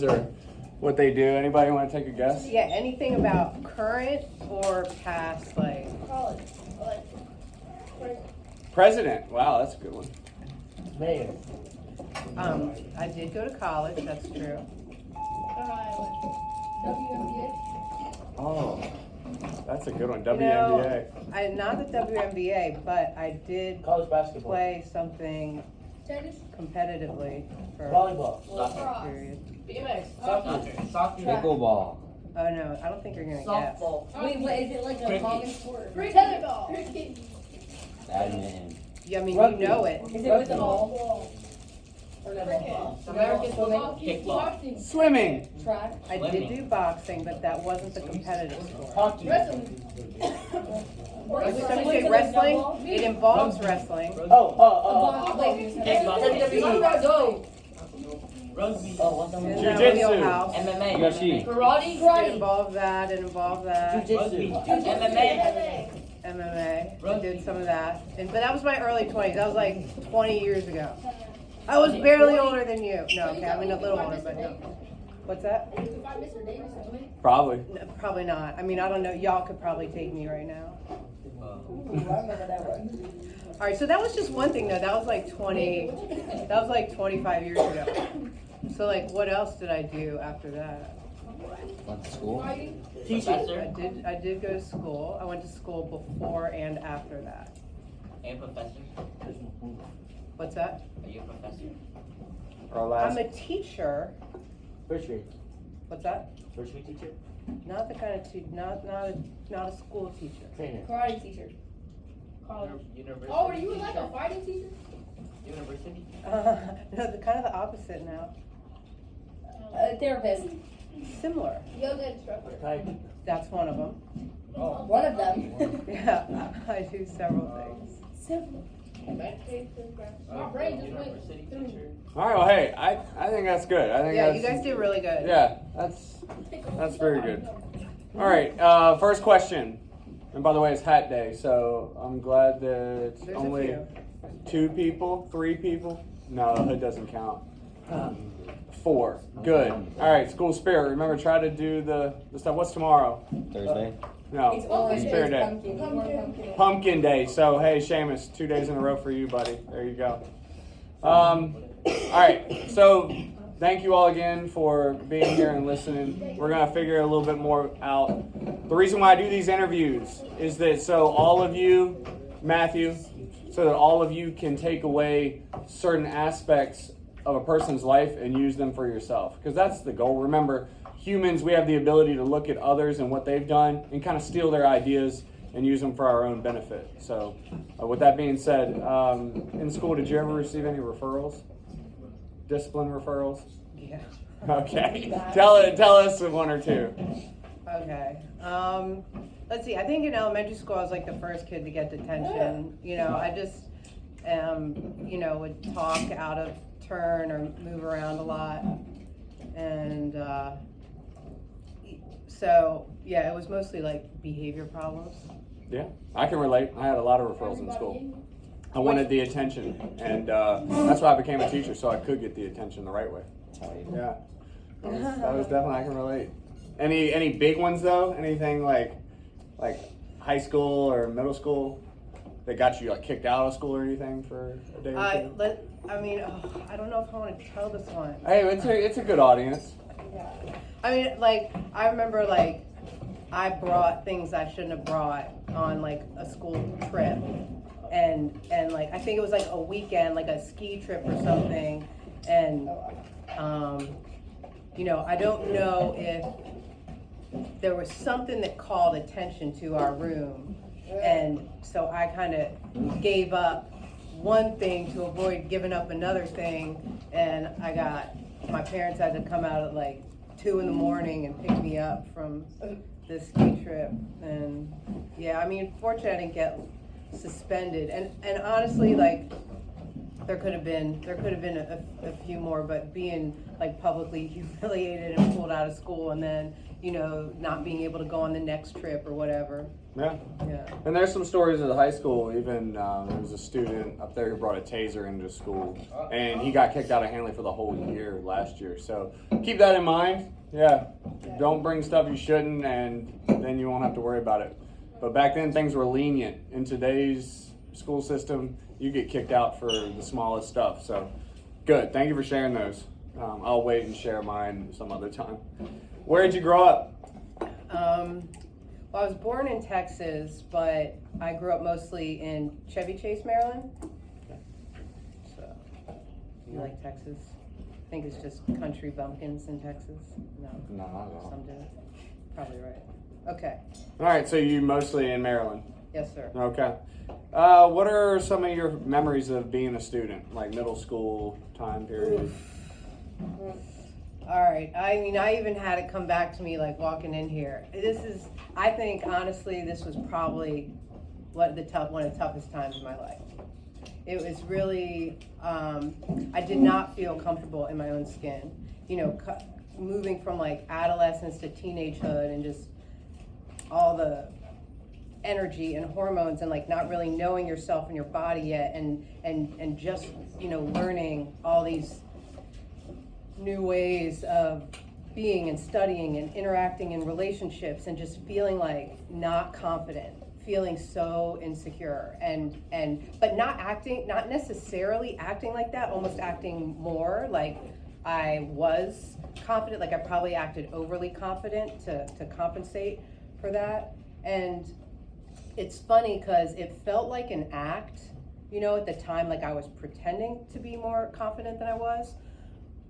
or what they do. Anybody want to take a guess? Yeah, anything about current or past, like College. President. Wow, that's a good one. Mayor. I did go to college, that's true. WNBA. Oh, that's a good one. You WNBA. know, not the WNBA, but I did College basketball. play something Tennis. competitively for Volleyball. a period. BMX. Soccer. Pickleball. Oh no, I don't think you're gonna guess. Softball. Wait, is it like a Cricket. common sport? Tennis. Badminton. Yeah, I mean Rugby. you know it. Is it with the ball? Softball. Or no? American Swimming? boxing. Swimming. Track? I did do boxing, but that wasn't the competitive sport. Hockey. Wrestling. Some say wrestling. It involves wrestling. Wait, Go. Rugby. oh, what's the It's one? in Jiu-jitsu. the wheelhouse. MMA. UFC. Karate. It involved that. It involved that. Jiu-jitsu. MMA. MMA. I did some of that. But that was my early 20s. That was like 20 years ago. I was barely older than you. No, okay, I mean a little older, but no. What's that? If I Mr. Davis or something. Probably. No, probably not. I mean, I don't know. Y'all could probably take me right now. All right, so that was just one thing though. That was like 25 years ago. So like, what else did I do after that? Went to school. Teacher. I did go to school. I went to school before and after that. And professor? What's that? Are you a professor? Our I'm last. a teacher. First grade. What's that? First grade teacher. Not the kind of not a school teacher. Trainer. Karate teacher. College. University? Oh, were you like a fighting teacher? University? No, the kind of the opposite now. Therapist. Similar. Yoga instructor. Type. That's one of them. One of them. Yeah, I do several things. My brain just University went. teacher? All right. Well, hey, I think that's good. I think Yeah, that's, you guys did really good. Yeah, that's very good. All right. First question. And by the way, it's hat day, so I'm glad that it's There's a only few. 2 people, 3 people. No, the hood doesn't count. 4. Good. All right. School spirit. Remember, try to do the stuff. What's tomorrow? Thursday. No. It's orange. Spirit Day. Pumpkin. Pumpkin. Pumpkin Day. So, hey, Seamus, 2 days in a row for you, buddy. There you go. All right. So, thank you all again for being here and listening. We're going to figure a little bit more out. The reason why I do these interviews is that so all of you, Matthew, so that all of you can take away certain aspects of a person's life and use them for yourself. Because that's the goal. Remember, humans, we have the ability to look at others and what they've done and kind of steal their ideas and use them for our own benefit. So with that being said, in school, did you ever receive any referrals? Discipline referrals? Yeah. Okay. Tell us one or two. Okay. Let's see. I think in elementary school, I was like the first kid to get detention. You know, I just, would talk out of turn or move around a lot. And so, yeah, it was mostly like behavior problems. Yeah, I can relate. I had a lot of referrals in school. I wanted the attention, and that's why I became a teacher, so I could get the attention the right way. Yeah, that was definitely, I can relate. Any big ones though? Anything like high school or middle school that got you like kicked out of school or anything for a day or two? I don't know if I want to tell this one. Hey, it's a good audience. I mean, like, I remember, like, I brought things I shouldn't have brought on, like, a school trip. And like, I think it was, like, a weekend, like a ski trip or something. And, I don't know if there was something that called attention to our room. And so I kind of gave up one thing to avoid giving up another thing. And my parents had to come out at, like, 2 a.m. and pick me up from this ski trip. And yeah, I mean, fortunately I didn't get suspended. And honestly, like, there could have been a few more, but being like publicly humiliated and pulled out of school, and then not being able to go on the next trip or whatever. Yeah. Yeah. And there's some stories at the high school. Even there was a student up there who brought a taser into school, and he got kicked out of Hanley for the whole year last year. So keep that in mind. Yeah, don't bring stuff you shouldn't, and then you won't have to worry about it. But back then, things were lenient. In today's school system, you get kicked out for the smallest stuff. So good. Thank you for sharing those. I'll wait and share mine some other time. Where did you grow up? Well, I was born in Texas, but I grew up mostly in Chevy Chase, Maryland. So, you like Texas? I think it's just country bumpkins in Texas. No, No, not at all. some do. Probably right. Okay. All right, so you mostly in Maryland. Yes, sir. Okay. What are some of your memories of being a student, like middle school time period? All right. I mean, I even had it come back to me like walking in here. I think honestly, this was probably one of the toughest times in my life. It was really, I did not feel comfortable in my own skin. Moving from like adolescence to teenagehood and just all the energy and hormones and like not really knowing yourself and your body yet, and just learning all these new ways of being and studying and interacting in relationships, and just feeling like not confident, feeling so insecure, but not necessarily acting like that, almost acting more like I was confident, like I probably acted overly confident to compensate for that. And it's funny because it felt like an act, at the time, like I was pretending to be more confident than I was.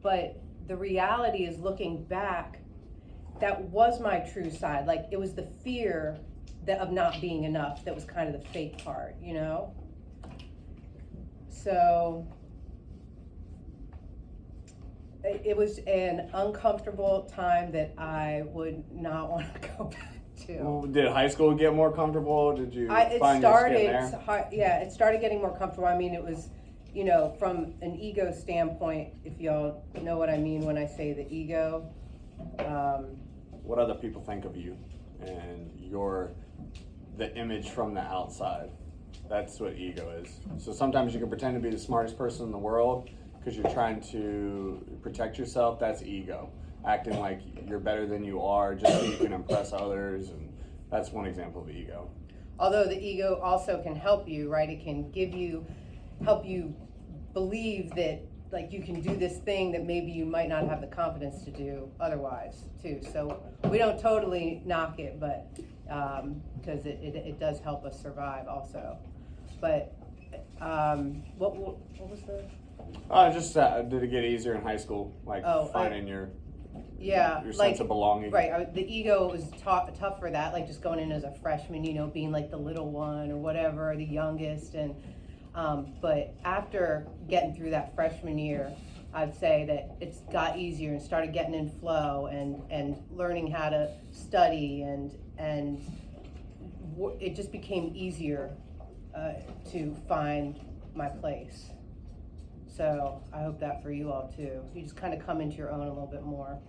But the reality is, looking back, that was my true side. Like, it was the fear of not being enough that was kind of the fake part, So it was an uncomfortable time that I would not want to go back to. Well, did high school get more comfortable? Did you It find your skin there? it started getting more comfortable. I mean, it was, from an ego standpoint, if y'all know what I mean when I say the ego. What other people think of you and the image from the outside. That's what ego is. So sometimes you can pretend to be the smartest person in the world because you're trying to protect yourself. That's ego. Acting like you're better than you are just so you can impress others, and that's one example of ego. Although the ego also can help you, right? It can help you believe that like you can do this thing that maybe you might not have the confidence to do otherwise too. So we don't totally knock it, but because it does help us survive also. But what was the? Just did it get easier in high school, like finding your sense of belonging? Right, the ego was tough for that, like just going in as a freshman, being like the little one or whatever, the youngest, and but after getting through that freshman year, I'd say that it's got easier and started getting in flow and learning how to study, and it just became easier to find my place. So I hope that for you all too. You just kind of come into your own a little bit more.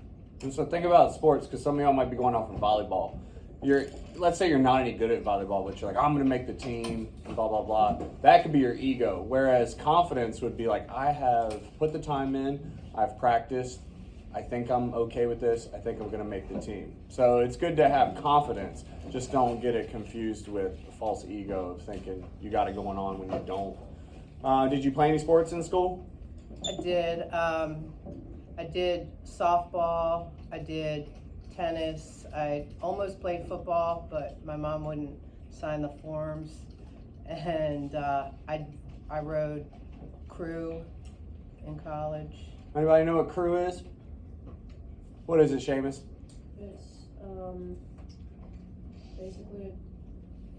And so think about sports, because some of y'all might be going off in volleyball. Let's say you're not any good at volleyball, but you're like, I'm going to make the team, and blah, blah, blah. That could be your ego. Whereas confidence would be like, I have put the time in, I've practiced, I think I'm okay with this, I think I'm going to make the team. So it's good to have confidence. Just don't get it confused with the false ego of thinking you got it going on when you don't. Did you play any sports in school? I did. I did softball. I did tennis. I almost played football, but my mom wouldn't sign the forms. And I rode crew in college. Anybody know what crew is? What is it, Seamus? It's basically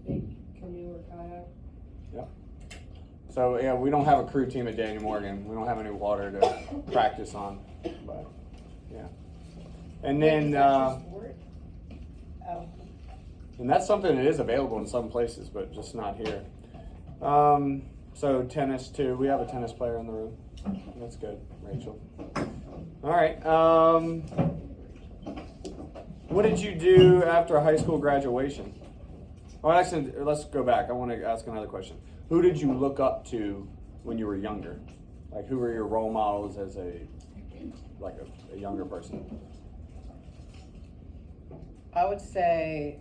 a big canoe or kayak. So yeah, we don't have a crew team at Daniel Morgan. We don't have any water to practice on, but yeah. And then, and that's something that is available in some places, but just not here. So tennis too. We have a tennis player in the room. That's good, Rachel. All right. What did you do after high school graduation? Oh, actually, let's go back. I want to ask another question. Who did you look up to when you were younger? Like, who were your role models as a younger person? I would say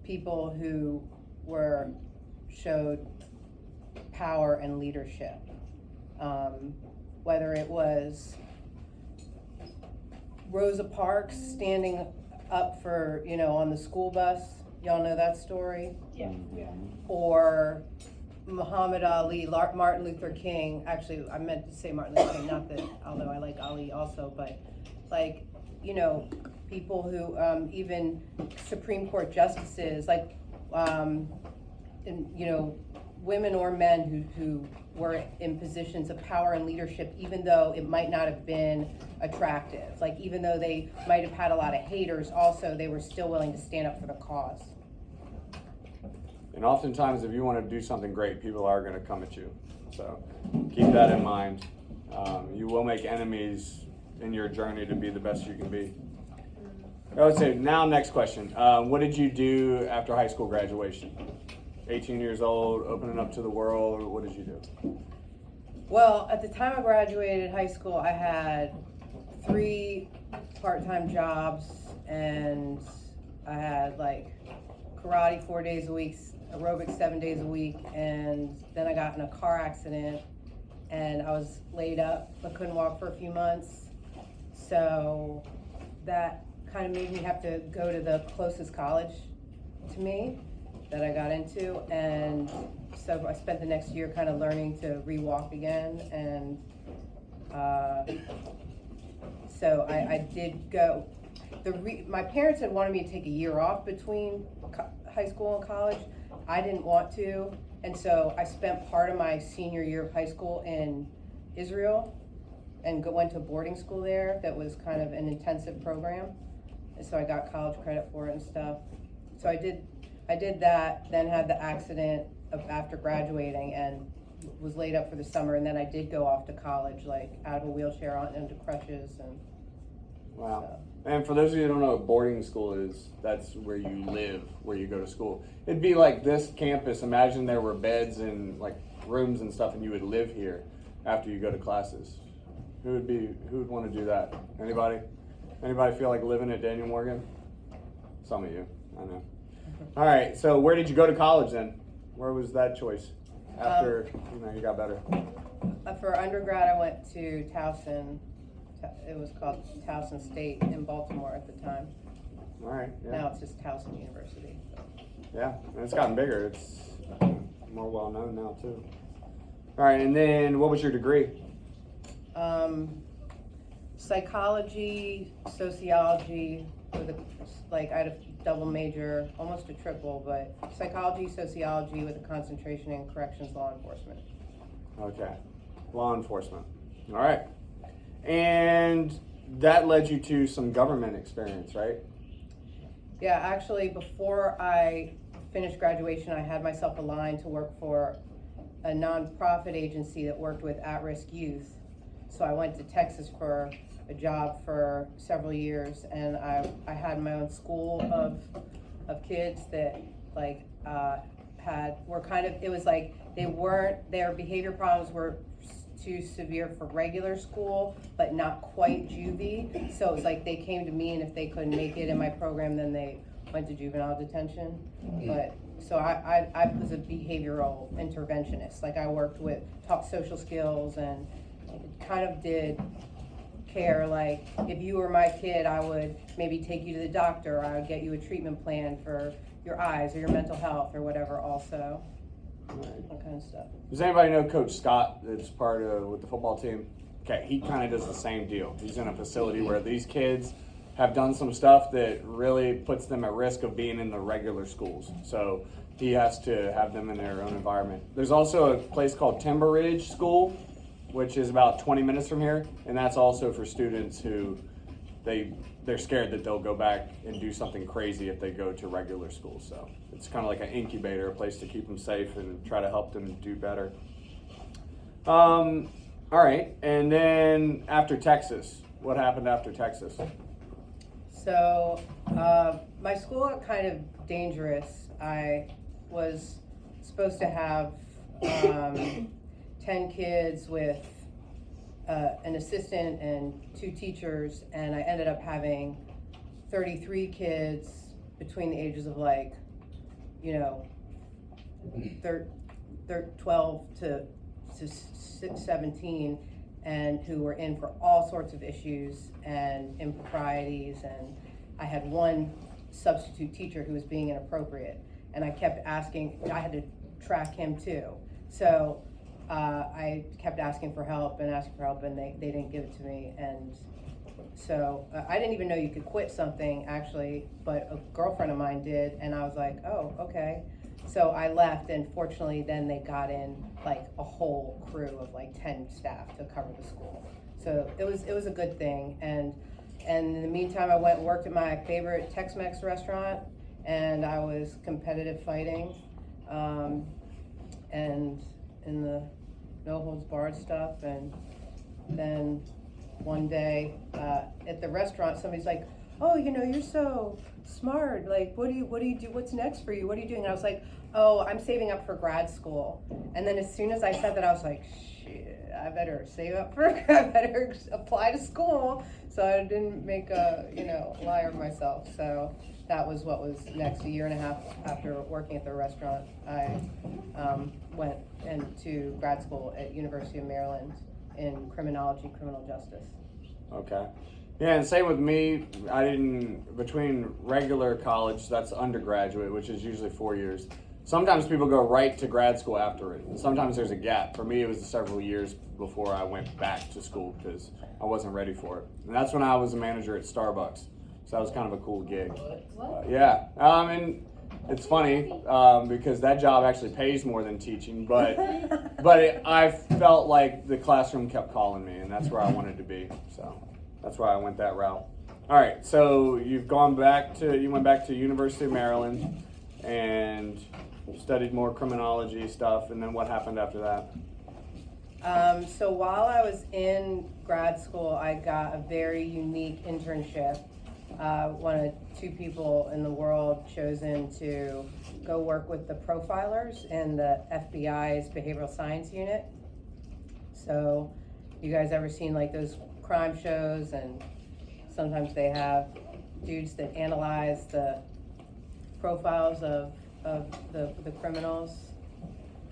people who showed power and leadership. Whether it was Rosa Parks standing up for, on the school bus, y'all know that story? Yeah. Or Muhammad Ali, Martin Luther King. Actually, I meant to say Martin Luther King, not that, although I like Ali also, but people who, even Supreme Court justices, women or men who were in positions of power and leadership, even though it might not have been attractive. Even though they might have had a lot of haters, also they were still willing to stand up for the cause. And oftentimes, if you want to do something great, people are going to come at you. So keep that in mind. You will make enemies in your journey to be the best you can be. I would say, now next question. What did you do after high school graduation? 18 years old, opening up to the world, what did you do? Well, at the time I graduated high school, I had 3 part-time jobs, and I had karate 4 days a week, aerobics 7 days a week, and then I got in a car accident and I was laid up. I couldn't walk for a few months, so that kind of made me have to go to the closest college to me that I got into, and so I spent the next year kind of learning to re-walk again, and so I did go. My parents had wanted me to take a year off between high school and college. I didn't want to, and so I spent part of my senior year of high school in Israel and went to boarding school there that was kind of an intensive program, and so I got college credit for it and stuff. So I did that, then had the accident after graduating and was laid up for the summer, and then I did go off to college, out of a wheelchair onto crutches. And wow. And for those of you who don't know what boarding school is, that's where you live, where you go to school. It'd be like this campus. Imagine there were beds and rooms and stuff, and you would live here after you go to classes. Who would want to do that? Anybody? Anybody feel like living at Daniel Morgan? Some of you, I know. All right, so where did you go to college then? Where was that choice after you got better? For undergrad, I went to Towson. It was called Towson State in Baltimore at the time. All right. Yeah. Now it's just Towson University. Yeah, and it's gotten bigger. It's more well known now too. All right, and then what was your degree? Psychology, sociology. I had a double major, almost a triple, but psychology, sociology with a concentration in corrections law enforcement. Okay, law enforcement. All right, and that led you to some government experience, right? Yeah, actually, before I finished graduation, I had myself aligned to work for a nonprofit agency that worked with at-risk youth. So I went to Texas for a job for several years, and I had my own school of kids that were kind of, it was like their behavior problems were too severe for regular school, but not quite juvie. So it was like they came to me, and if they couldn't make it in my program, then they went to juvenile detention. But so I was a behavioral interventionist. I worked with taught social skills and kind of did care. If you were my kid, I would maybe take you to the doctor. I would get you a treatment plan for your eyes or your mental health or whatever also. Right. That kind of stuff. Does anybody know Coach Scott that's part of with the football team? Okay, he kind of does the same deal. He's in a facility where these kids have done some stuff that really puts them at risk of being in the regular schools. So he has to have them in their own environment. There's also a place called Timber Ridge School, which is about 20 minutes from here, and that's also for students who they're scared that they'll go back and do something crazy if they go to regular school. So it's kind of like an incubator, a place to keep them safe and try to help them do better. All right, and then after Texas, what happened after Texas? So my school got kind of dangerous. I was supposed to have 10 kids with an assistant and 2 teachers, and I ended up having 33 kids between the ages of 12 to 17, and who were in for all sorts of issues and improprieties. And I had one substitute teacher who was being inappropriate, and I kept asking. I had to track him too. So I kept asking for help, and they didn't give it to me. And so I didn't even know you could quit something, actually, but a girlfriend of mine did, and I was like, oh, okay. So I left, and fortunately then they got in like a whole crew of like 10 staff to cover the school. So it was a good thing. And in the meantime, I went and worked at my favorite Tex-Mex restaurant, and I was competitive fighting, and in the no holds barred stuff. And then one day at the restaurant, somebody's like, oh, you're so smart. Like, what do you do? What's next for you? What are you doing? And I was like, oh, I'm saving up for grad school. And then as soon as I said that, I was like, shit, I better save up I better apply to school. So I didn't make a, liar of myself. So that was what was next. A year and a half after working at the restaurant, I went into grad school at University of Maryland in criminology, criminal justice. Okay. Yeah, and same with me. Between regular college, that's undergraduate, which is usually 4 years. Sometimes people go right to grad school after it. Sometimes there's a gap. For me, it was several years before I went back to school because I wasn't ready for it. And that's when I was a manager at Starbucks. So that was kind of a cool gig. Yeah. And it's funny because that job actually pays more than teaching, but I felt like the classroom kept calling me, and that's where I wanted to be. So that's why I went that route. All right, so you went back to University of Maryland and studied more criminology stuff, and then what happened after that? So while I was in grad school, I got a very unique internship. One of 2 people in the world chosen to go work with the profilers in the FBI's behavioral science unit. So you guys ever seen like those crime shows, and sometimes they have dudes that analyze the profiles of the criminals,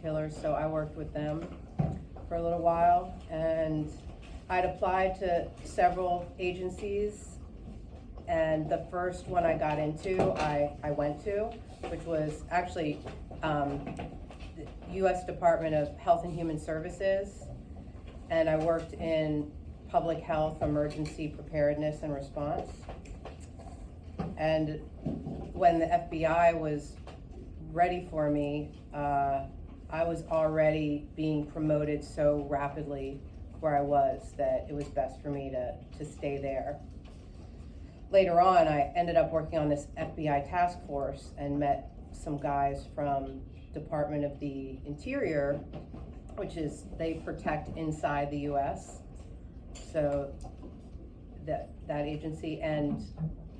killers. So I worked with them for a little while, and I'd applied to several agencies, and the first one I got into, I went to, which was actually the U.S. Department of Health and Human Services, and I worked in public health, emergency preparedness and response. And when the FBI was ready for me, I was already being promoted so rapidly where I was that it was best for me to stay there. Later on, I ended up working on this FBI task force and met some guys from Department of the Interior, which is, they protect inside the U.S., so that agency. And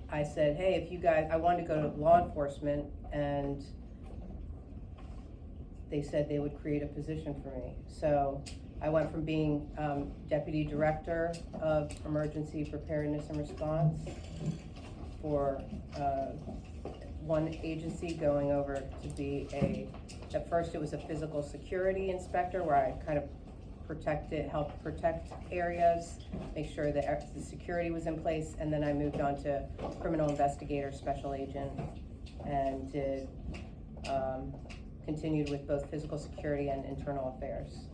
I said, hey, if you guys, I wanted to go to law enforcement, and they said they would create a position for me. So I went from being Deputy Director of Emergency Preparedness and Response for one agency, going over to be at first it was a physical security inspector, where I kind of helped protect areas, make sure that the security was in place, and then I moved on to criminal investigator, special agent, and did continued with both physical security and internal affairs.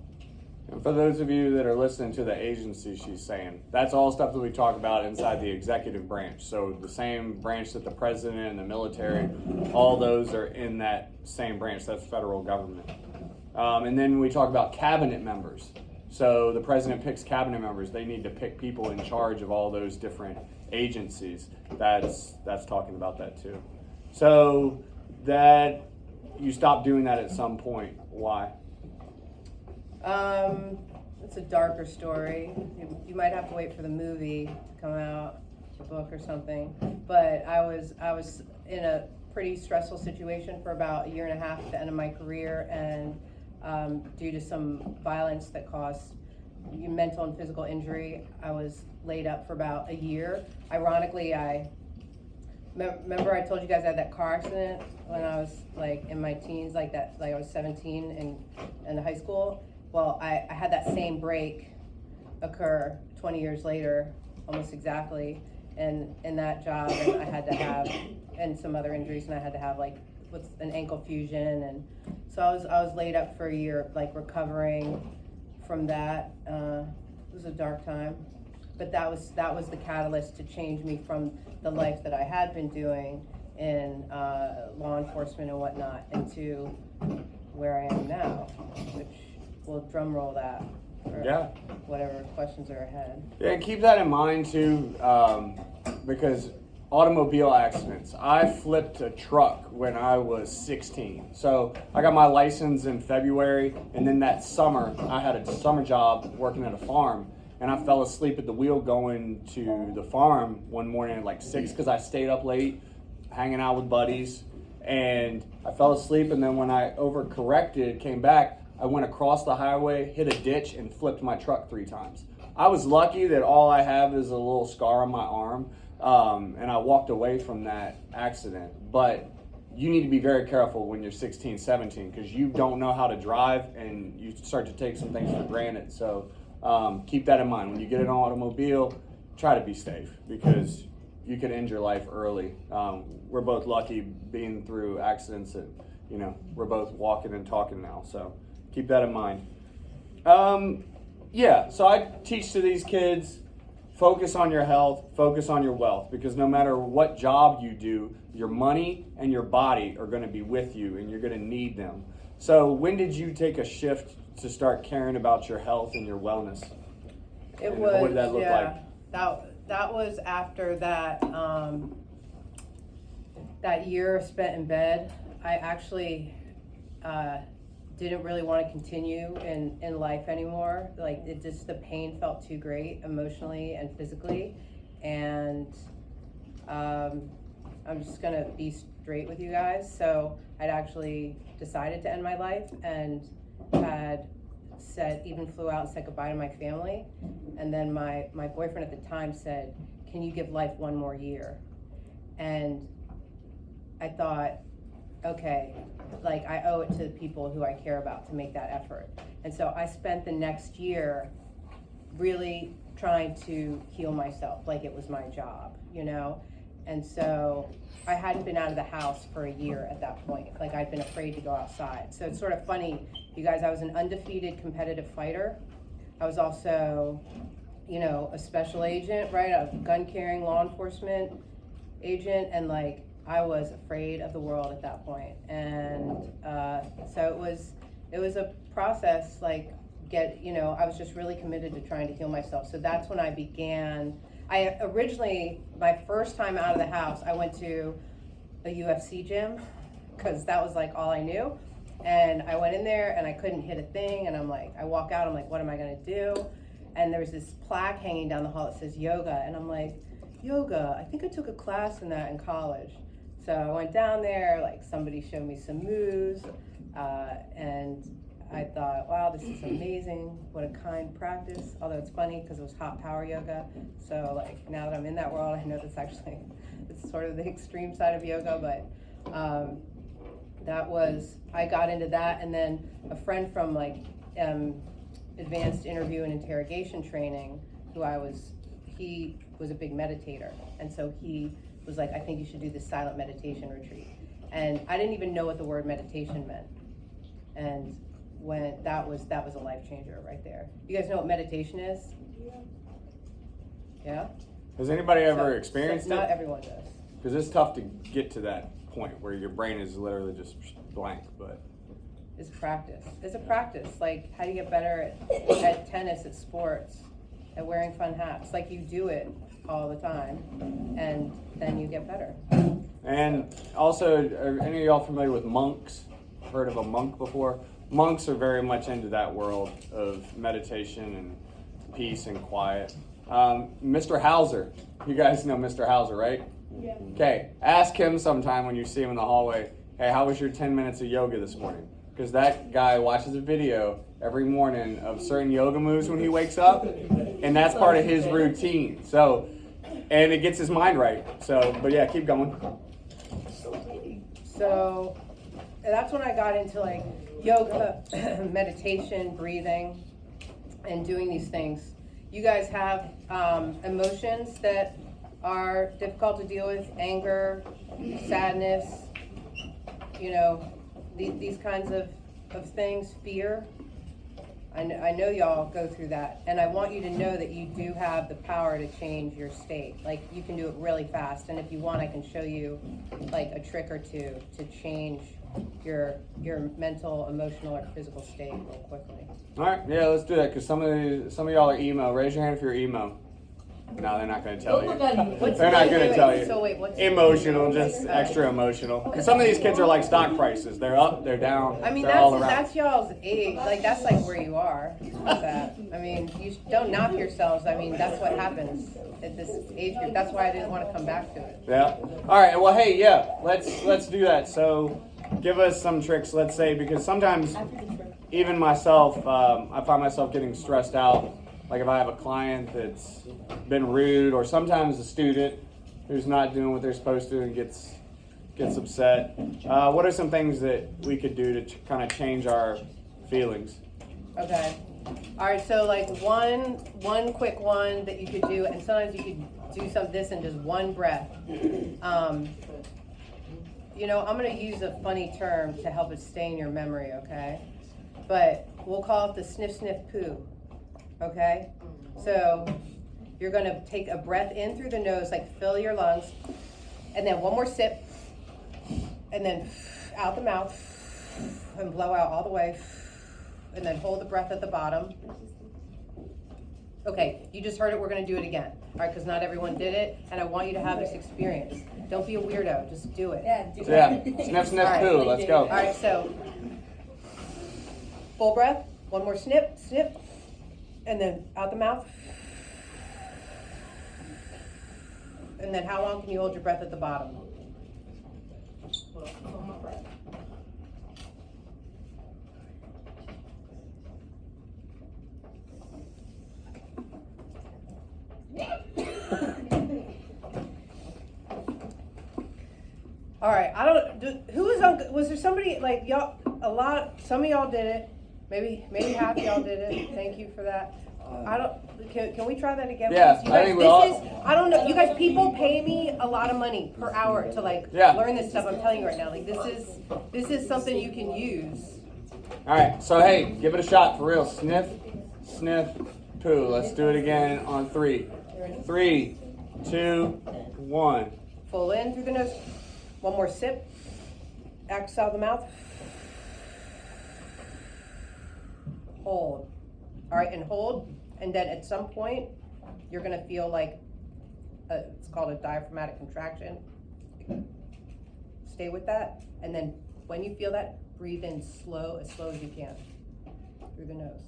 And for those of you that are listening to the agency she's saying, that's all stuff that we talk about inside the executive branch. So the same branch that the president and the military, all those are in that same branch. That's federal government. And then we talk about cabinet members. So the president picks cabinet members. They need to pick people in charge of all those different agencies. That's talking about that too. So that you stopped doing that at some point. Why? It's a darker story. You might have to wait for the movie to come out, a book or something. But I was in a pretty stressful situation for about a year and a half at the end of my career, and due to some violence that caused mental and physical injury, I was laid up for about a year. Ironically, remember I told you guys I had that car accident when I was like in my teens, like I was 17 in high school. Well, I had that same break occur 20 years later, almost exactly, in that job, and I had to have, and some other injuries, and I had to have like with an ankle fusion, and so I was laid up for a year, like recovering from that. It was a dark time, but that was the catalyst to change me from the life that I had been doing in law enforcement and whatnot into where I am now, which we'll drum roll that for Yeah. whatever questions are ahead. Yeah, and keep that in mind too, because automobile accidents. I flipped a truck when I was 16. So I got my license in February, and then that summer I had a summer job working at a farm, and I fell asleep at the wheel going to the farm one morning at like 6 because I stayed up late hanging out with buddies, and I fell asleep, and then when I overcorrected, came back, I went across the highway, hit a ditch, and flipped my truck 3 times. I was lucky that all I have is a little scar on my arm, and I walked away from that accident. But you need to be very careful when you're 16, 17, because you don't know how to drive, and you start to take some things for granted. So keep that in mind. When you get in an automobile, try to be safe, because you could end your life early. We're both lucky being through accidents that, we're both walking and talking now. So keep that in mind. So I teach to these kids, focus on your health, focus on your wealth, because no matter what job you do, your money and your body are going to be with you, and you're going to need them. So when did you take a shift to start caring about your health and your wellness? It And was, what did that look like? That was after that that year spent in bed. I actually didn't really want to continue in life anymore. Like, the pain felt too great emotionally and physically, and I'm just gonna be straight with you guys. So I'd actually decided to end my life, and even flew out and said goodbye to my family. And then my boyfriend at the time said, "Can you give life one more year?" And I thought, okay, like, I owe it to the people who I care about to make that effort. And so I spent the next year really trying to heal myself like it was my job, And so I hadn't been out of the house for a year at that point. Like, I'd been afraid to go outside. So it's sort of funny, you guys, I was an undefeated competitive fighter. I was also, a special agent, right? A gun-carrying law enforcement agent, and like, I was afraid of the world at that point. And so it was a process, like, I was just really committed to trying to heal myself. So that's when I began. I originally, my first time out of the house, I went to a UFC gym, because that was like all I knew. And I went in there and I couldn't hit a thing, and I walk out, I'm like, what am I gonna do? And there was this plaque hanging down the hall that says yoga, and I'm like, yoga, I think I took a class in that in college. So I went down there, like, somebody showed me some moves, and I thought, wow, this is amazing, what a kind practice. Although it's funny, because it was hot power yoga, so like, now that I'm in that world, I know it's sort of the extreme side of yoga, but I got into that. And then a friend from advanced interview and interrogation training, he was a big meditator, and so he was like, I think you should do this silent meditation retreat. And I didn't even know what the word meditation meant. And when that was a life changer right there. You guys know what meditation is? Yeah? Has anybody ever So experienced not it? everyone does. Because it's tough to get to that point where your brain is literally just blank, but is practice. It's a practice. Like, how do you get better at tennis, at sports, at wearing fun hats? Like, you do it all the time, and then you get better. And also, are any of y'all familiar with monks? Heard of a monk before? Monks are very much into that world of meditation and peace and quiet. Mr. Hauser, you guys know Mr. Hauser, right? Yeah. Okay, ask him sometime when you see him in the hallway, hey, how was your 10 minutes of yoga this morning? Because that guy watches a video every morning of certain yoga moves when he wakes up, and that's part of his routine. So, and it gets his mind right. So, but yeah, keep going. So that's when I got into like yoga, meditation, breathing, and doing these things. You guys have emotions that are difficult to deal with: anger, sadness, these kinds of things, fear. I know y'all go through that, and I want you to know that you do have the power to change your state. Like, you can do it really fast, and if you want, I can show you like a trick or two to change your mental, emotional, or physical state real quickly. All right, yeah, let's do that. Because some of y'all are emo. Raise your hand if you're emo. No, they're not going to tell you. They're not going to tell you. So wait, what's Emotional, just extra emotional. Because some of these kids are like stock prices. They're up, they're down. I mean, they're all around. that's y'all's age. Like, that's like where you are with that. I mean, you don't knock yourselves. I mean, that's what happens at this age group. That's why I didn't want to come back to it. Yeah. All right. Well, hey, yeah. Let's do that. So, give us some tricks. Let's say, because sometimes even myself, I find myself getting stressed out. Like if I have a client that's been rude, or sometimes a student who's not doing what they're supposed to and gets upset. What are some things that we could do to kind of change our feelings? Okay. All right. So like one quick one that you could do, and sometimes you could do this in just one breath. I'm going to use a funny term to help it stay in your memory. Okay. But we'll call it the sniff sniff poo. Okay, so you're going to take a breath in through the nose, like fill your lungs, and then one more sip, and then out the mouth, and blow out all the way, and then hold the breath at the bottom. Okay, you just heard it. We're going to do it again, all right, because not everyone did it, and I want you to have this experience. Don't be a weirdo. Just do it. Yeah, do Yeah, sniff, sniff, All right. poo. Let's go. All right, so full breath, one more snip, snip. And then out the mouth. And then how long can you hold your breath at the bottom? All right, was there somebody, like y'all, some of y'all did it. Maybe half of y'all did it. Thank you for that. Can we try that again? Yeah, please? You I guys, think we all. I don't know. You guys, people pay me a lot of money per hour to learn this stuff. I'm telling you right now. Like, this is something you can use. All right, so hey, give it a shot for real. Sniff, sniff, poo. Let's do it again on 3. 3, 2, 1. Full in through the nose. One more sip. Exhale the mouth. Hold. All right, and hold. And then at some point, you're going to feel like it's called a diaphragmatic contraction. Stay with that. And then when you feel that, breathe in as slow as you can through the nose.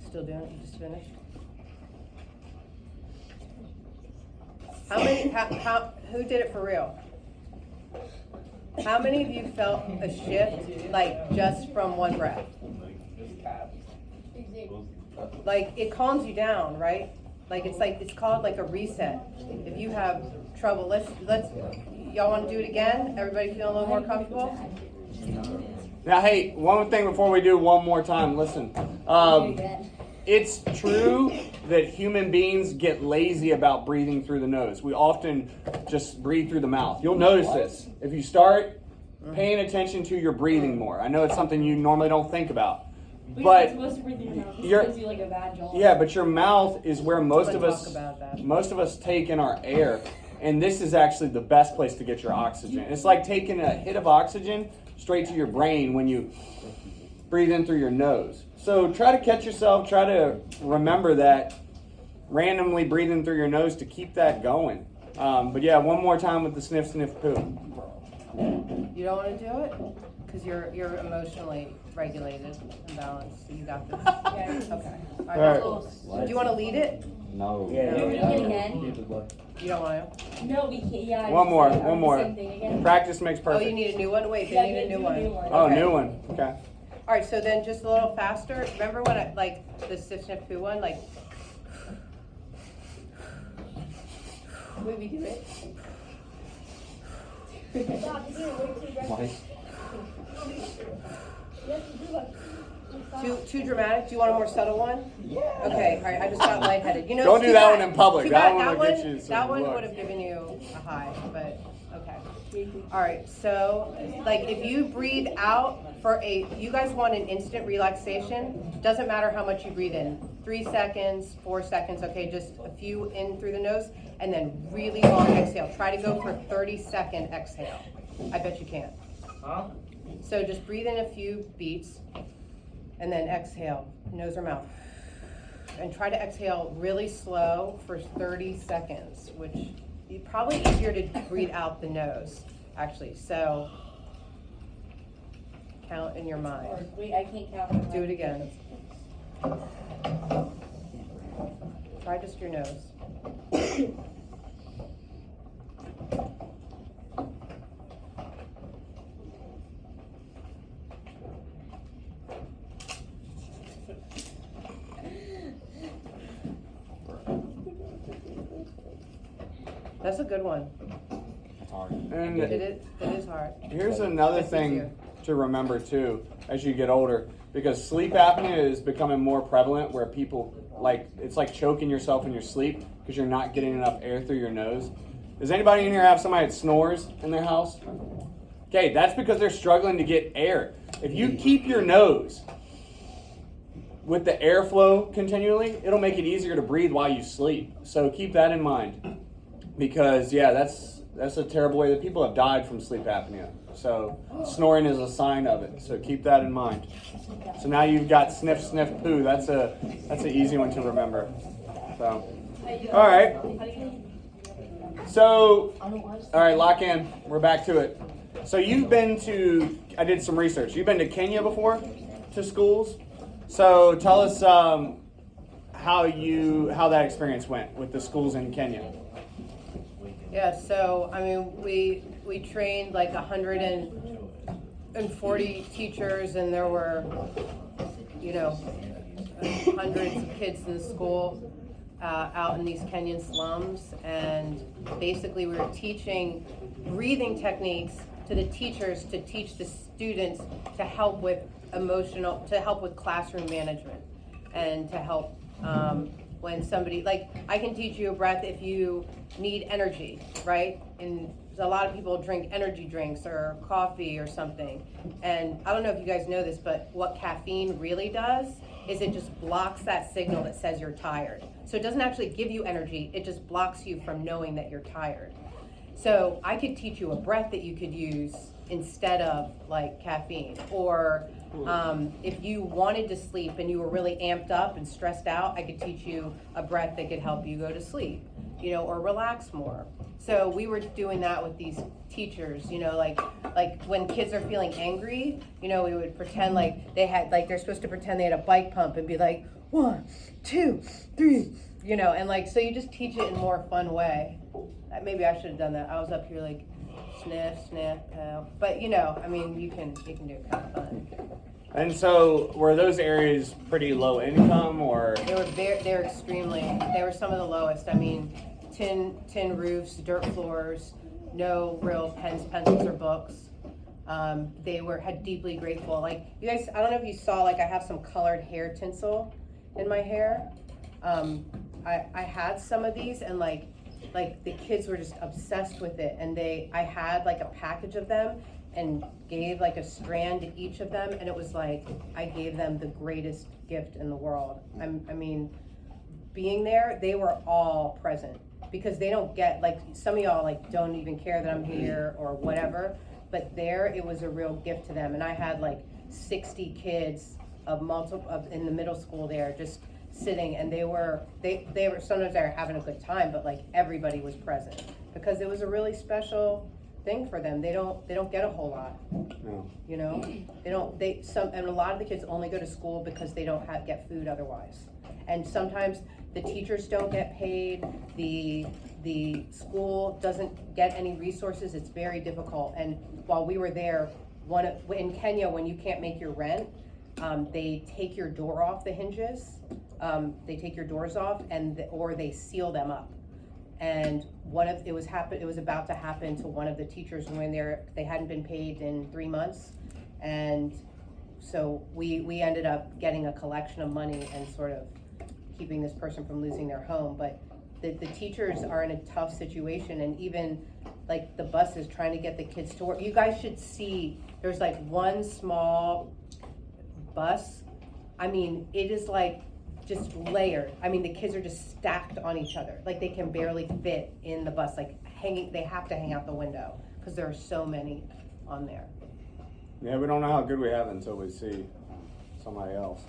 Still doing it? You just finished? Who did it for real? How many of you felt a shift, like just from one breath? Like it calms you down, right? It's called like a reset. If you have trouble, let's y'all want to do it again? Everybody feel a little more comfortable? Now, hey, one thing before we do one more time. Listen, it's true that human beings get lazy about breathing through the nose. We often just breathe through the mouth. You'll notice this. If you start paying attention to your breathing more. I know it's something you normally don't think about. But supposed to breathe through your mouth. It you're- gives you like a bad jaw. Yeah, but your mouth is where most Let's of talk us about that. take in our air, and this is actually the best place to get your oxygen. It's like taking a hit of oxygen straight to your brain when you breathe in through your nose. So try to catch yourself, try to remember that, randomly breathing through your nose to keep that going. But yeah, one more time with the sniff, sniff, poo. You don't want to do it? Because you're emotionally regulated and balanced, so you got this. Yeah. Okay. All All right, right. cool. Do you want to lead it? No. Yeah. Can we do it again? You don't want to? No, we can't. Yeah. I One just more, said, one more. Same thing again. Practice makes Oh, perfect. you need a new one? Wait, Yeah, they need a new one. Oh, Okay. new one. Okay. All right, so then just a little faster. Remember when I, like, the sniff, sniff, poo one? Like, Wait, we do it. Stop, you're doing way too aggressive. Why? You have to do like. too dramatic? Do you want a more subtle one? Yeah. Okay, all right, I just got lightheaded. You know, Don't too do that bad- one in public. too That bad one will get you some That one looks. would have given you a high, but, okay. All right, so, like, if you breathe out you guys want an instant relaxation, doesn't matter how much you breathe in. 3 seconds, 4 seconds, okay, just a few in through the nose, and then really long exhale. Try to go for 30-second exhale. I bet you can. Huh? So just breathe in a few beats, and then exhale, nose or mouth. And try to exhale really slow for 30 seconds, which is probably easier to breathe out the nose, actually. So count in your mind. Wait, I can't count. Do it again. Try just your nose. That's a good one. That's hard. And It is hard. here's another It's thing easier. to remember too as you get older, because sleep apnea is becoming more prevalent where people it's like choking yourself in your sleep because you're not getting enough air through your nose. Does anybody in here have somebody that snores in their house? Okay, that's because they're struggling to get air. If you keep your nose with the airflow continually, it'll make it easier to breathe while you sleep. So keep that in mind, because yeah, that's a terrible way that people have died from sleep apnea. So snoring is a sign of it. So keep that in mind. So now you've got sniff, sniff, poo. That's an easy one to remember. So, all right. So, all right, lock in. We're back to it. So I did some research. You've been to Kenya before, to schools. So tell us how that experience went with the schools in Kenya. Yeah, so I mean, we trained like 140 teachers, and there were, hundreds of kids in the school out in these Kenyan slums, and basically we were teaching breathing techniques to the teachers to teach the students to help with classroom management, and to help when somebody, like, I can teach you a breath if you need energy, right? And a lot of people drink energy drinks or coffee or something. And I don't know if you guys know this, but what caffeine really does is it just blocks that signal that says you're tired. So it doesn't actually give you energy, it just blocks you from knowing that you're tired. So I could teach you a breath that you could use instead of like caffeine. Or if you wanted to sleep and you were really amped up and stressed out, I could teach you a breath that could help you go to sleep, or relax more. So we were doing that with these teachers, like when kids are feeling angry, we would pretend like they're supposed to pretend they had a bike pump and be like, 1, 2, 3, and like, so you just teach it in a more fun way. Maybe I should have done that. I was up here like, sniff, sniff, but you can do it kind of fun. And so were those areas pretty low income, or? They were some of the lowest. I mean, tin roofs, dirt floors, no real pens, pencils, or books. They had deeply grateful. Like, you guys, I don't know if you saw, like, I have some colored hair tinsel in my hair. I had some of these, and like the kids were just obsessed with it, and I had like a package of them, and gave like a strand to each of them, and it was like I gave them the greatest gift in the world. I mean, being there, they were all present because they don't get, like, some of y'all like don't even care that I'm here or whatever, but there it was a real gift to them. And I had like 60 kids in the middle school there just sitting, and they were sometimes they were having a good time, but like everybody was present because it was a really special thing for them. They don't get a whole lot. No. You know, and a lot of the kids only go to school because they don't get food otherwise. And sometimes the teachers don't get paid, the school doesn't get any resources. It's very difficult. And while we were there, in Kenya, when you can't make your rent, they take your door off the hinges. They take your doors off, or they seal them up. And it was about to happen to one of the teachers when they hadn't been paid in 3 months, and so we ended up getting a collection of money and sort of keeping this person from losing their home. But the teachers are in a tough situation, and even like the buses trying to get the kids to work. You guys should see, there's like one small bus. I mean, it is like just layered. I mean, the kids are just stacked on each other. Like they can barely fit in the bus, like they have to hang out the window because there are so many on there. Yeah, we don't know how good we have it until we see somebody else.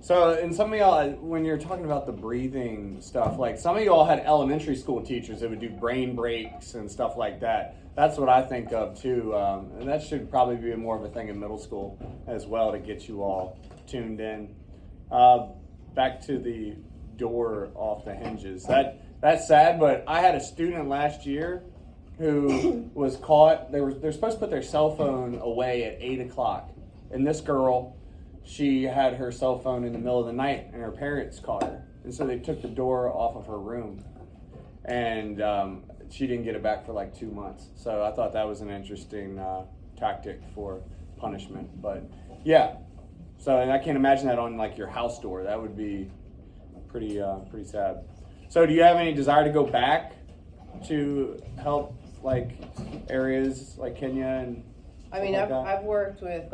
So, and some of y'all, when you're talking about the breathing stuff, like some of y'all had elementary school teachers that would do brain breaks and stuff like that. That's what I think of too. And that should probably be more of a thing in middle school as well to get you all tuned in. Back to the door off the hinges. That's sad, but I had a student last year who was caught. They're supposed to put their cell phone away at 8:00, and this girl, she had her cell phone in the middle of the night, and her parents caught her, and so they took the door off of her room, and she didn't get it back for like 2 months. So I thought that was an interesting tactic for punishment. But yeah, so and I can't imagine that on like your house door. That would be pretty sad. So do you have any desire to go back to help like areas like Kenya and? I mean, stuff like that? I've worked with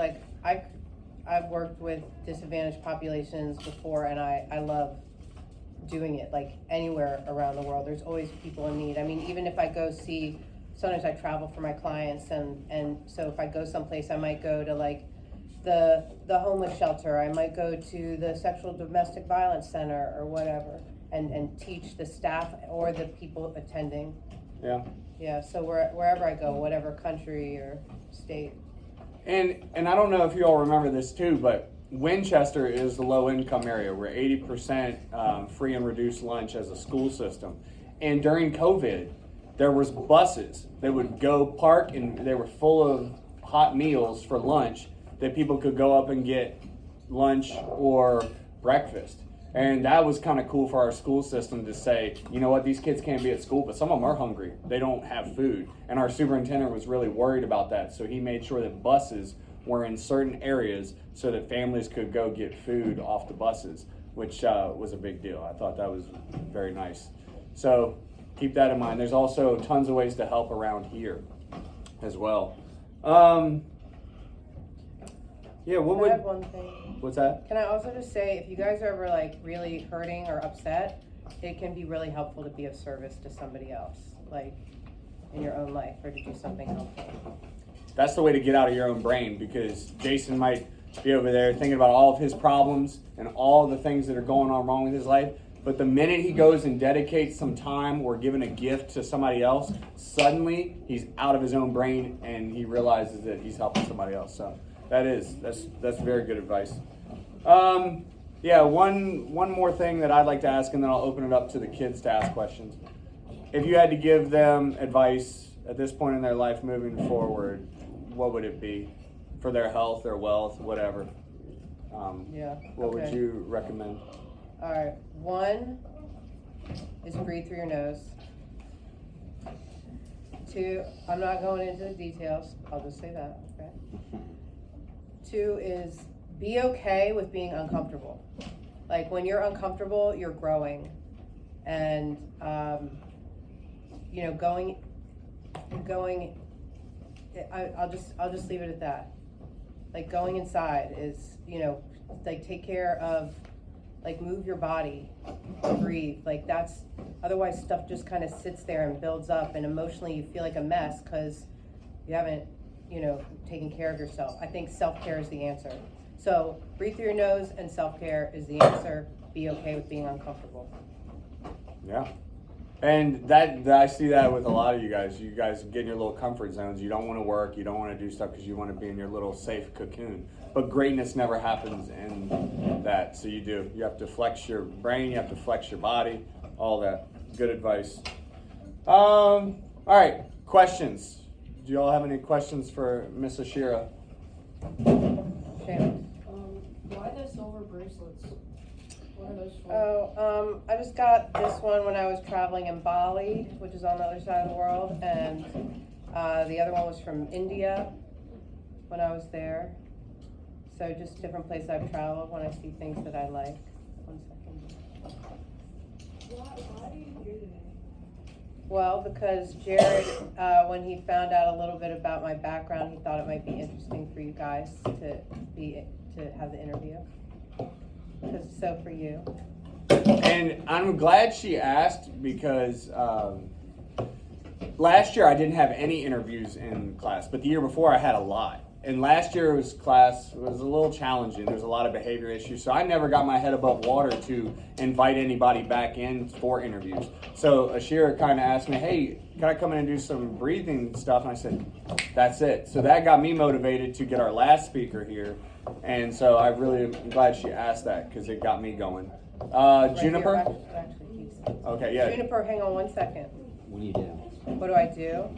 I've worked with disadvantaged populations before, and I love doing it. Like anywhere around the world, there's always people in need. I mean, even if I go see, sometimes I travel for my clients, and so if I go someplace, I might go to like the homeless shelter. I might go to the sexual domestic violence center or whatever, and teach the staff or the people attending. Yeah. Yeah. So wherever I go, whatever country or state. And I don't know if you all remember this too, but Winchester is the low income area. We're 80% free and reduced lunch as a school system. And during COVID, there was buses that would go park, and they were full of hot meals for lunch that people could go up and get lunch or breakfast. And that was kind of cool for our school system to say, you know what, these kids can't be at school, but some of them are hungry. They don't have food. And our superintendent was really worried about that. So he made sure that buses were in certain areas so that families could go get food off the buses, which was a big deal. I thought that was very nice. So keep that in mind. There's also tons of ways to help around here as well. Yeah, what I have would, one thing. what's that? Can I also just say, if you guys are ever like really hurting or upset, it can be really helpful to be of service to somebody else, like in your own life, or to do something helpful. That's the way to get out of your own brain, because Jason might be over there thinking about all of his problems and all the things that are going on wrong with his life. But the minute he goes and dedicates some time or giving a gift to somebody else, suddenly he's out of his own brain and he realizes that he's helping somebody else. So that's very good advice. Yeah, one more thing that I'd like to ask, and then I'll open it up to the kids to ask questions. If you had to give them advice at this point in their life moving forward, what would it be for their health, their wealth, whatever? What would you recommend? All right. 1 is breathe through your nose. 2, I'm not going into the details. I'll just say that. Okay. 2 is be okay with being uncomfortable. Like when you're uncomfortable, you're growing, and going I'll just leave it at that. Like going inside is, like take care of, like move your body, breathe. Like that's, otherwise stuff just kind of sits there and builds up, and emotionally you feel like a mess because you haven't, taken care of yourself. I think self-care is the answer. So breathe through your nose, and self-care is the answer. Be okay with being uncomfortable. Yeah. And that I see that with a lot of you guys. You guys get in your little comfort zones. You don't want to work. You don't want to do stuff because you want to be in your little safe cocoon. But greatness never happens in that. So you do. You have to flex your brain. You have to flex your body. All that. Good advice. All right. Questions. Do you all have any questions for Miss Ashira? Shannon. Why the silver bracelets? What are those for? I just got this one when I was traveling in Bali, which is on the other side of the world, and the other one was from India when I was there. So just different places I've traveled when I see things that I like. 1 second. Why are you here today? Well, because Jared, when he found out a little bit about my background, he thought it might be interesting for you guys to have the interview. Because it's so for you. And I'm glad she asked because last year I didn't have any interviews in class, but the year before I had a lot. And last year's class was a little challenging. There was a lot of behavior issues, so I never got my head above water to invite anybody back in for interviews. So Ashira kind of asked me, hey, can I come in and do some breathing stuff? And I said, that's it. So that got me motivated to get our last speaker here. And so I really am glad she asked that because it got me going. Juniper? Right here, actually, please. Okay, yeah. Juniper, hang on 1 second. What do you do? What do?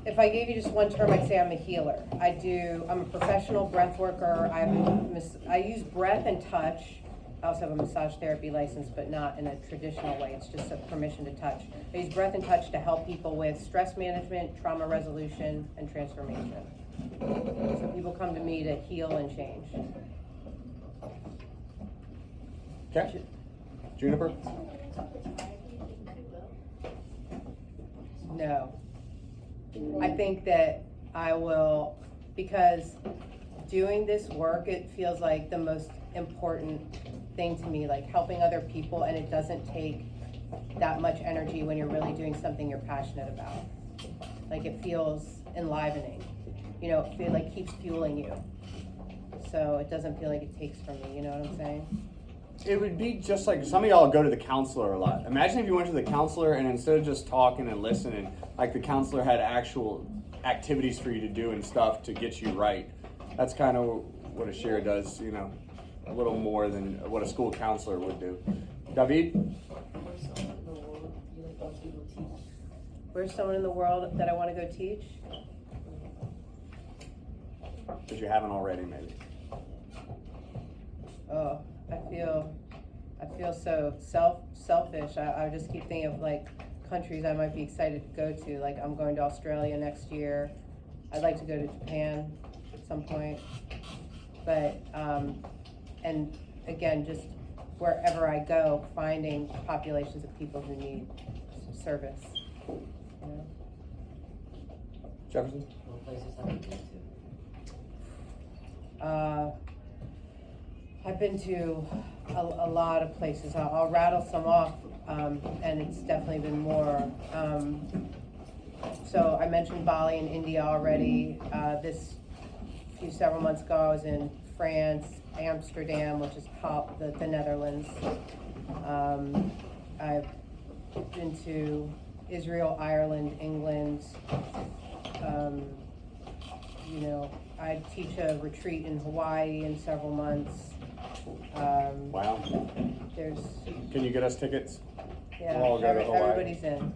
If I gave you just one term, I'd say I'm a healer. I'm a professional breath worker. I use breath and touch. I also have a massage therapy license, but not in a traditional way. It's just a permission to touch. I use breath and touch to help people with stress management, trauma resolution, and transformation. So people come to me to heal and change. Okay. Juniper? No. I think that I will, because doing this work, it feels like the most important thing to me, like helping other people, and it doesn't take that much energy when you're really doing something you're passionate about. Like it feels enlivening, it feel like keeps fueling you. So it doesn't feel like it takes from me, you know what I'm saying? It would be just like some of y'all go to the counselor a lot. Imagine if you went to the counselor and instead of just talking and listening, like the counselor had actual activities for you to do and stuff to get you right. That's kind of what Ashira does, a little more than what a school counselor would do. David? Where's someone in the world that I want to go teach? Because you haven't already, maybe. Oh, I feel so selfish. I just keep thinking of like countries I might be excited to go to. Like I'm going to Australia next year. I'd like to go to Japan at some point. But and again, just wherever I go, finding populations of people who need service. Jefferson? What places have you been to? I've been to a lot of places. I'll rattle some off, and it's definitely been more. So I mentioned Bali and India already. Several months ago, I was in France, Amsterdam, which is the Netherlands. I've been to Israel, Ireland, England. I teach a retreat in Hawaii in several months. Wow. There's, Can you get us tickets? yeah, We'll all go to Hawaii. everybody's in.